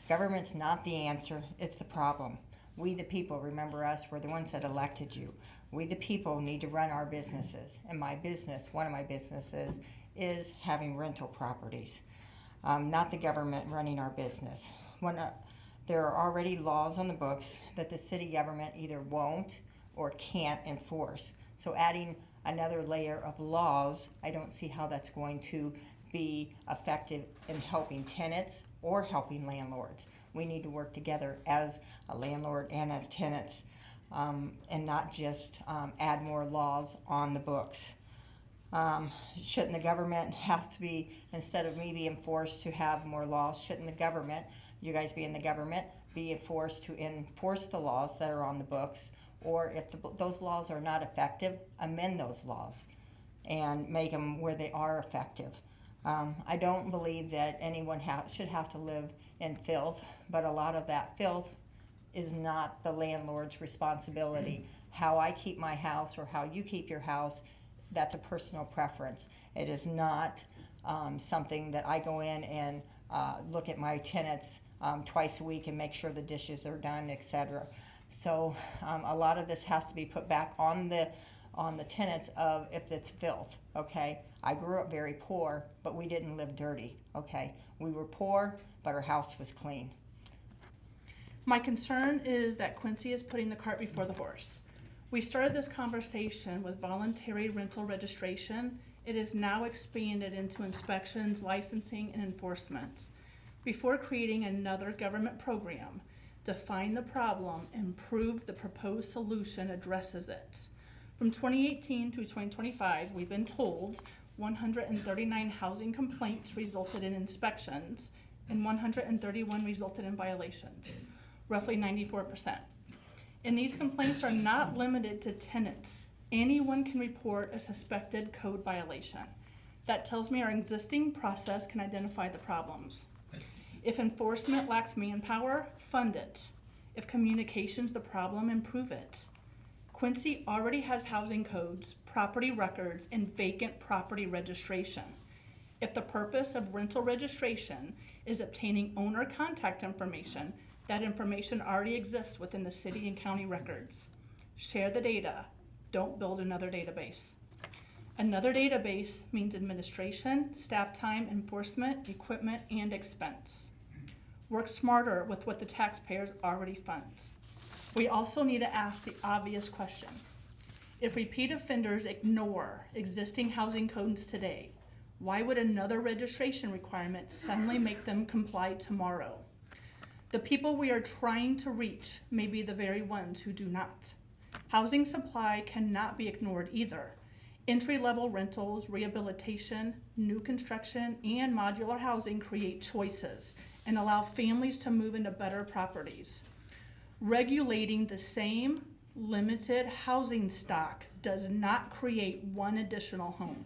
Government's not the answer, it's the problem. We the people, remember us, we're the ones that elected you. We the people need to run our businesses. And my business, one of my businesses, is having rental properties. Not the government running our business. There are already laws on the books that the city government either won't or can't enforce. So adding another layer of laws, I don't see how that's going to be effective in helping tenants or helping landlords. We need to work together as a landlord and as tenants, and not just add more laws on the books. Shouldn't the government have to be, instead of me being forced to have more laws, shouldn't the government, you guys being the government, be forced to enforce the laws that are on the books? Or if those laws are not effective, amend those laws and make them where they are effective. I don't believe that anyone should have to live in filth, but a lot of that filth is not the landlord's responsibility. How I keep my house or how you keep your house, that's a personal preference. It is not something that I go in and look at my tenants twice a week and make sure the dishes are done, etc. So a lot of this has to be put back on the tenants of if it's filth, okay? I grew up very poor, but we didn't live dirty, okay? We were poor, but our house was clean. My concern is that Quincy is putting the cart before the horse. We started this conversation with voluntary rental registration. It is now expanded into inspections, licensing, and enforcement. Before creating another government program, define the problem and prove the proposed solution addresses it. From 2018 through 2025, we've been told 139 housing complaints resulted in inspections and 131 resulted in violations, roughly 94%. And these complaints are not limited to tenants. Anyone can report a suspected code violation. That tells me our existing process can identify the problems. If enforcement lacks manpower, fund it. If communication's the problem, improve it. Quincy already has housing codes, property records, and vacant property registration. If the purpose of rental registration is obtaining owner contact information, that information already exists within the city and county records. Share the data. Don't build another database. Another database means administration, staff time, enforcement, equipment, and expense. Work smarter with what the taxpayers already fund. We also need to ask the obvious question. If repeat offenders ignore existing housing codes today, why would another registration requirement suddenly make them comply tomorrow? The people we are trying to reach may be the very ones who do not. Housing supply cannot be ignored either. Entry-level rentals, rehabilitation, new construction, and modular housing create choices and allow families to move into better properties. Regulating the same limited housing stock does not create one additional home.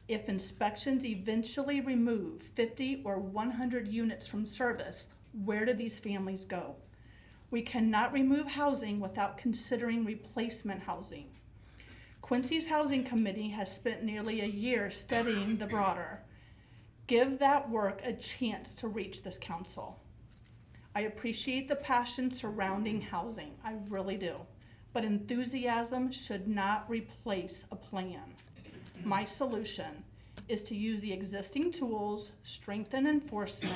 If inspections eventually remove 50 or 100 units from service, where do these families go? We cannot remove housing without considering replacement housing. Quincy's Housing Committee has spent nearly a year studying the broader. Give that work a chance to reach this council. I appreciate the passion surrounding housing, I really do, but enthusiasm should not replace a plan. My solution is to use the existing tools, strengthen enforcement,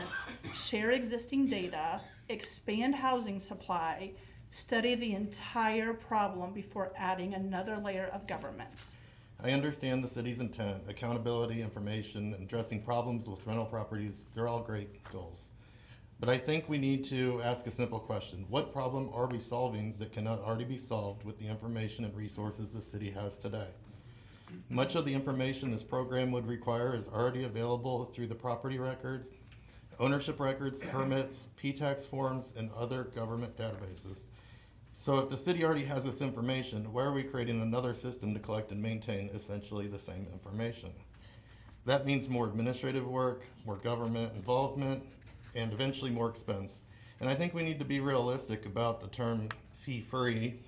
share existing data, expand housing supply, study the entire problem before adding another layer of government. I understand the city's intent, accountability, information, and addressing problems with rental properties. They're all great goals. But I think we need to ask a simple question. What problem are we solving that cannot already be solved with the information and resources the city has today? Much of the information this program would require is already available through the property records, ownership records, permits, P-tax forms, and other government databases. So if the city already has this information, why are we creating another system to collect and maintain essentially the same information? That means more administrative work, more government involvement, and eventually more expense. And I think we need to be realistic about the term fee-free.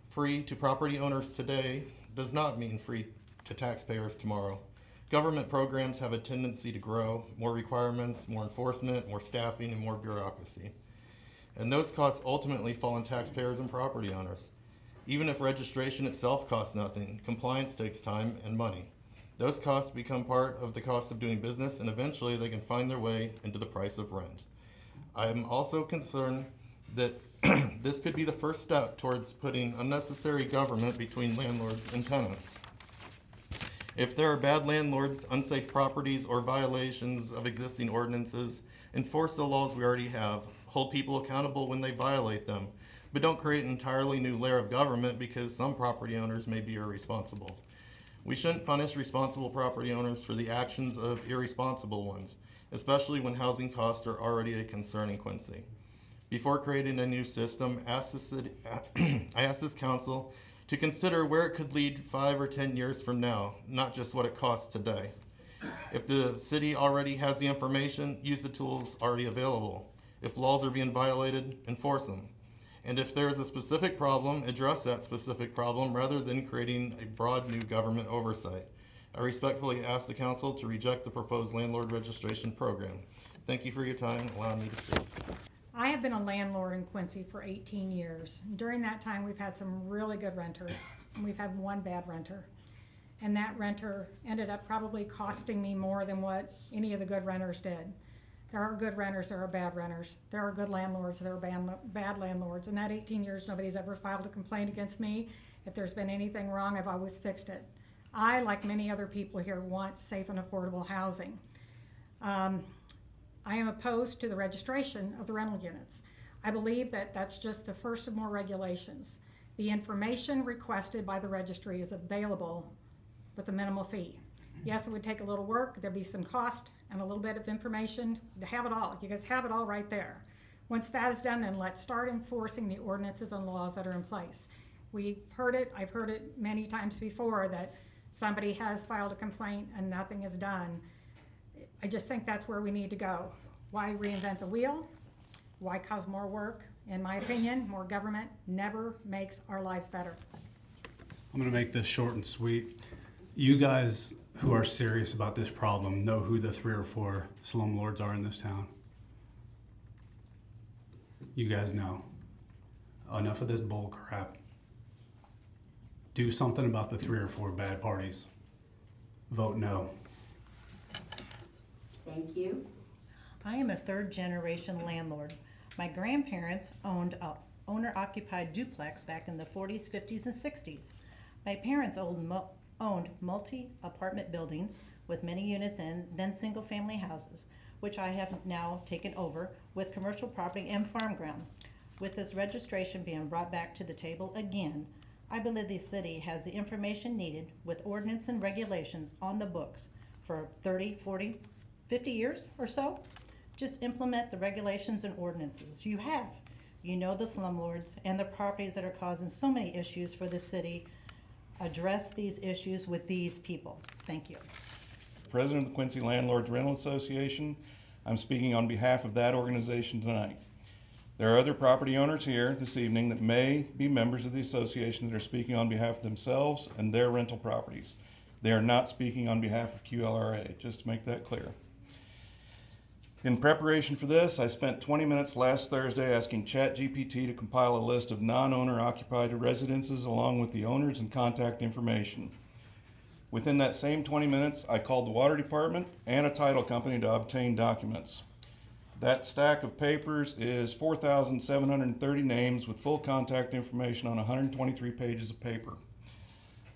Free to property owners today does not mean free to taxpayers tomorrow. Government programs have a tendency to grow, more requirements, more enforcement, more staffing, and more bureaucracy. And those costs ultimately fall on taxpayers and property owners. Even if registration itself costs nothing, compliance takes time and money. Those costs become part of the cost of doing business, and eventually they can find their way into the price of rent. I am also concerned that this could be the first step towards putting unnecessary government between landlords and tenants. If there are bad landlords, unsafe properties, or violations of existing ordinances, enforce the laws we already have, hold people accountable when they violate them, but don't create an entirely new layer of government because some property owners may be irresponsible. We shouldn't punish responsible property owners for the actions of irresponsible ones, especially when housing costs are already a concern in Quincy. Before creating a new system, I asked this council to consider where it could lead 5 or 10 years from now, not just what it costs today. If the city already has the information, use the tools already available. If laws are being violated, enforce them. And if there is a specific problem, address that specific problem rather than creating a broad new government oversight. I respectfully ask the council to reject the proposed landlord registration program. Thank you for your time and allowing me to speak. I have been a landlord in Quincy for 18 years. During that time, we've had some really good renters, and we've had one bad renter. And that renter ended up probably costing me more than what any of the good renters did. There are good renters, there are bad renters. There are good landlords, there are bad landlords. In that 18 years, nobody's ever filed a complaint against me. If there's been anything wrong, I've always fixed it. I, like many other people here, want safe and affordable housing. I am opposed to the registration of the rental units. I believe that that's just the first of more regulations. The information requested by the registry is available with a minimal fee. Yes, it would take a little work, there'd be some cost and a little bit of information to have it all. You guys have it all right there. Once that is done, then let's start enforcing the ordinances and laws that are in place. We've heard it, I've heard it many times before, that somebody has filed a complaint and nothing is done. I just think that's where we need to go. Why reinvent the wheel? Why cause more work? In my opinion, more government never makes our lives better. I'm gonna make this short and sweet. You guys who are serious about this problem know who the 3 or 4 slumlords are in this town. You guys know. Enough of this bull crap. Do something about the 3 or 4 bad parties. Vote no. Thank you. I am a third-generation landlord. My grandparents owned a owner-occupied duplex back in the 40s, 50s, and 60s. My parents owned multi-apartment buildings with many units and then single-family houses, which I have now taken over with commercial property and farm ground. With this registration being brought back to the table again, I believe the city has the information needed with ordinance and regulations on the books for 30, 40, 50 years or so. Just implement the regulations and ordinances you have. You know the slumlords and the properties that are causing so many issues for the city. Address these issues with these people. Thank you. President of the Quincy Landlords Rental Association. I'm speaking on behalf of that organization tonight. There are other property owners here this evening that may be members of the association that are speaking on behalf of themselves and their rental properties. They are not speaking on behalf of QLRA, just to make that clear. In preparation for this, I spent 20 minutes last Thursday asking ChatGPT to compile a list of non-owner occupied residences along with the owners and contact information. Within that same 20 minutes, I called the water department and a title company to obtain documents. That stack of papers is 4,730 names with full contact information on 123 pages of paper.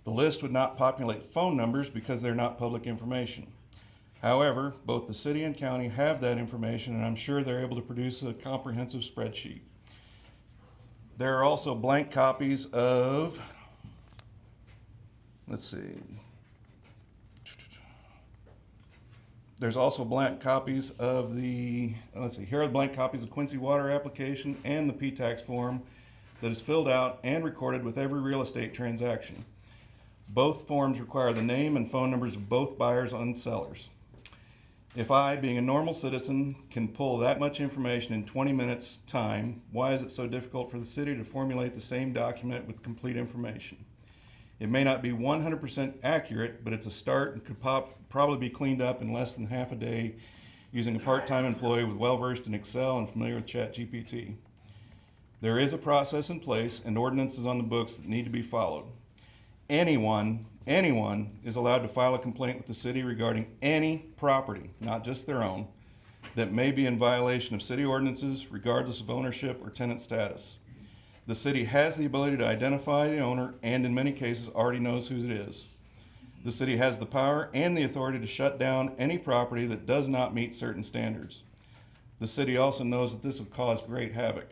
The list would not populate phone numbers because they're not public information. However, both the city and county have that information, and I'm sure they're able to produce a comprehensive spreadsheet. There are also blank copies of, There's also blank copies of here are the blank copies of Quincy water application and the P-tax form that is filled out and recorded with every real estate transaction. Both forms require the name and phone numbers of both buyers and sellers. If I, being a normal citizen, can pull that much information in 20 minutes time, why is it so difficult for the city to formulate the same document with complete information? It may not be 100% accurate, but it's a start and could probably be cleaned up in less than half a day using a part-time employee with well-versed in Excel and familiar with ChatGPT. There is a process in place and ordinances on the books that need to be followed. Anyone is allowed to file a complaint with the city regarding any property, not just their own, that may be in violation of city ordinances regardless of ownership or tenant status. The city has the ability to identify the owner and in many cases already knows who it is. The city has the power and the authority to shut down any property that does not meet certain standards. The city also knows that this will cause great havoc.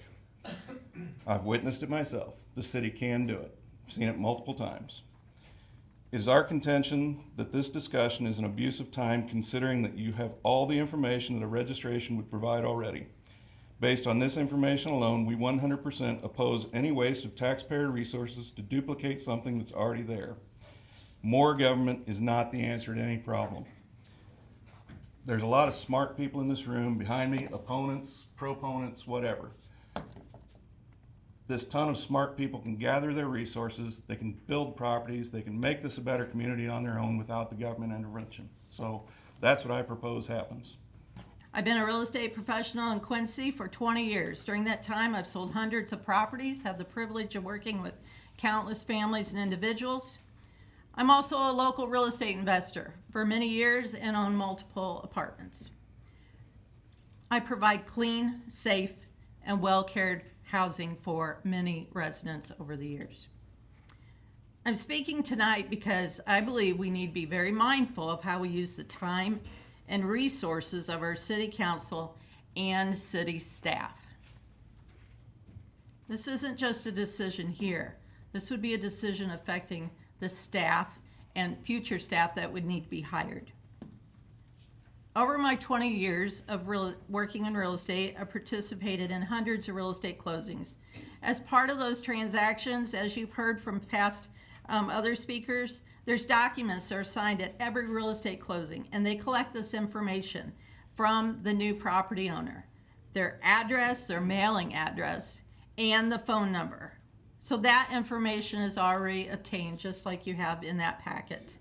I've witnessed it myself. The city can do it. I've seen it multiple times. It is our contention that this discussion is an abuse of time considering that you have all the information that a registration would provide already. Based on this information alone, we 100% oppose any waste of taxpayer resources to duplicate something that's already there. More government is not the answer to any problem. There's a lot of smart people in this room behind me, opponents, proponents, whatever. This ton of smart people can gather their resources, they can build properties, they can make this a better community on their own without the government intervention. So that's what I propose happens. I've been a real estate professional in Quincy for 20 years. During that time, I've sold hundreds of properties, had the privilege of working with countless families and individuals. I'm also a local real estate investor for many years and own multiple apartments. I provide clean, safe, and well-cared housing for many residents over the years. I'm speaking tonight because I believe we need to be very mindful of how we use the time and resources of our city council and city staff. This isn't just a decision here. This would be a decision affecting the staff and future staff that would need to be hired. Over my 20 years of working in real estate, I participated in hundreds of real estate closings. As part of those transactions, as you've heard from past other speakers, there's documents that are signed at every real estate closing, and they collect this information from the new property owner, their address, their mailing address, and the phone number. So that information is already obtained, just like you have in that packet.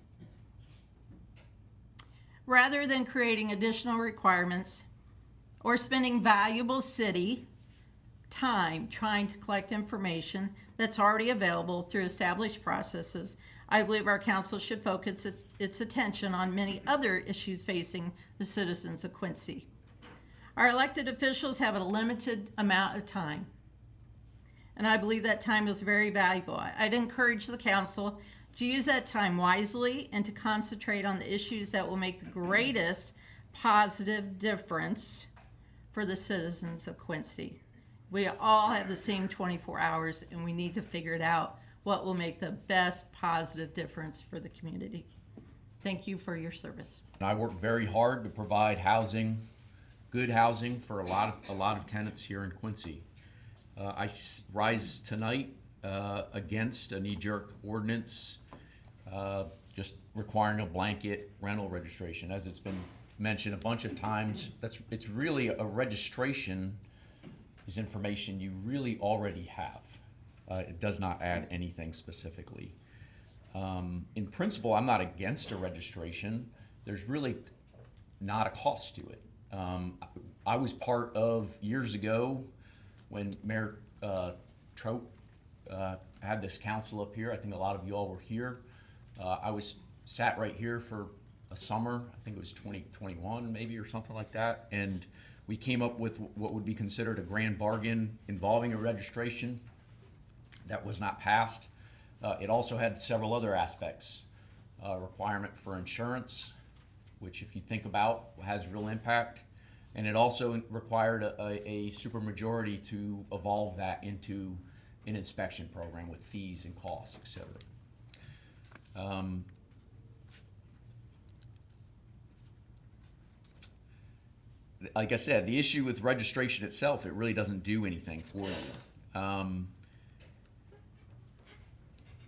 Rather than creating additional requirements or spending valuable city time trying to collect information that's already available through established processes, I believe our council should focus its attention on many other issues facing the citizens of Quincy. Our elected officials have a limited amount of time, and I believe that time is very valuable. I'd encourage the council to use that time wisely and to concentrate on the issues that will make the greatest positive difference for the citizens of Quincy. We all have the same 24 hours, and we need to figure it out what will make the best positive difference for the community. Thank you for your service. I work very hard to provide housing, good housing for a lot of tenants here in Quincy. I rise tonight against a knee-jerk ordinance just requiring a blanket rental registration. As it's been mentioned a bunch of times, it's really a registration is information you really already have. It does not add anything specifically. In principle, I'm not against a registration. There's really not a cost to it. I was part of, years ago, when Mayor Trout had this council up here. I think a lot of you all were here. I sat right here for a summer. I think it was 2021 maybe or something like that. And we came up with what would be considered a grand bargain involving a registration. That was not passed. It also had several other aspects. Requirement for insurance, which if you think about has real impact. And it also required a supermajority to evolve that into an inspection program with fees and costs, et cetera. Like I said, the issue with registration itself, it really doesn't do anything for you.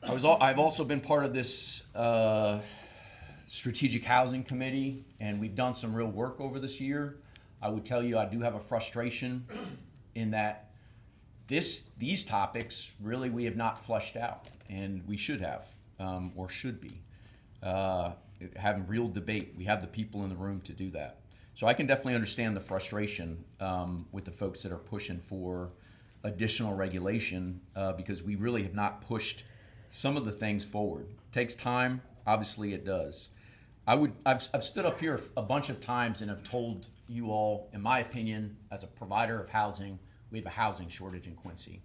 I've also been part of this strategic housing committee, and we've done some real work over this year. I would tell you I do have a frustration in that these topics really we have not fleshed out, and we should have. or should be. Having real debate. We have the people in the room to do that. So I can definitely understand the frustration with the folks that are pushing for additional regulation because we really have not pushed some of the things forward. Takes time, obviously it does. I've stood up here a bunch of times and have told you all, in my opinion, as a provider of housing, we have a housing shortage in Quincy.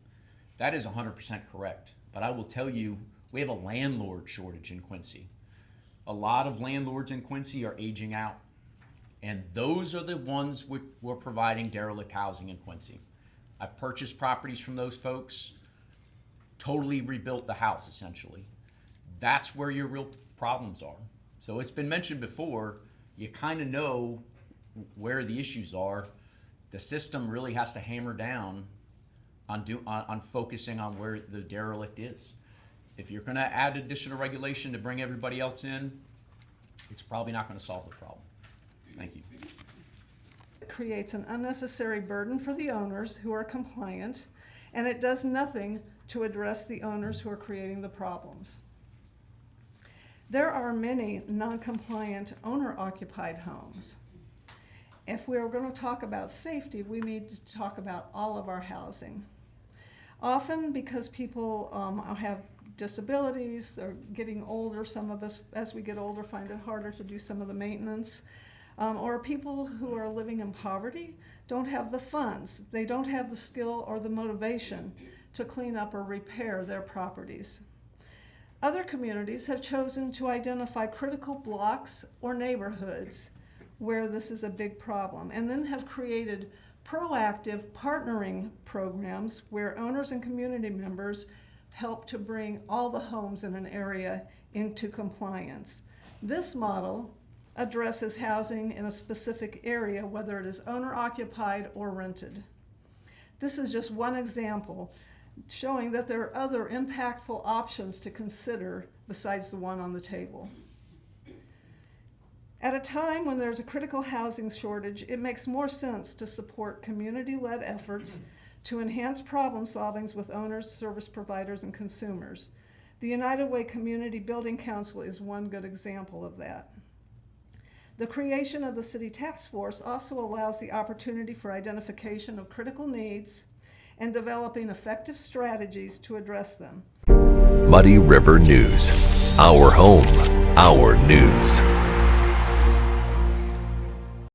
That is 100% correct. But I will tell you, we have a landlord shortage in Quincy. A lot of landlords in Quincy are aging out. And those are the ones we're providing derelict housing in Quincy. I've purchased properties from those folks, totally rebuilt the house essentially. That's where your real problems are. So it's been mentioned before, you kind of know where the issues are. The system really has to hammer down on focusing on where the derelict is. If you're gonna add additional regulation to bring everybody else in, it's probably not gonna solve the problem. Thank you. It creates an unnecessary burden for the owners who are compliant, and it does nothing to address the owners who are creating the problems. There are many non-compliant owner-occupied homes. If we're going to talk about safety, we need to talk about all of our housing. Often because people have disabilities, or getting older, some of us as we get older find it harder to do some of the maintenance. Or people who are living in poverty don't have the funds. They don't have the skill or the motivation to clean up or repair their properties. Other communities have chosen to identify critical blocks or neighborhoods where this is a big problem, and then have created proactive partnering programs where owners and community members help to bring all the homes in an area into compliance. This model addresses housing in a specific area, whether it is owner-occupied or rented. This is just one example showing that there are other impactful options to consider besides the one on the table. At a time when there's a critical housing shortage, it makes more sense to support community-led efforts to enhance problem solvings with owners, service providers, and consumers. The United Way Community Building Council is one good example of that. The creation of the City Task Force also allows the opportunity for identification of critical needs and developing effective strategies to address them. Muddy River News. Our home, our news.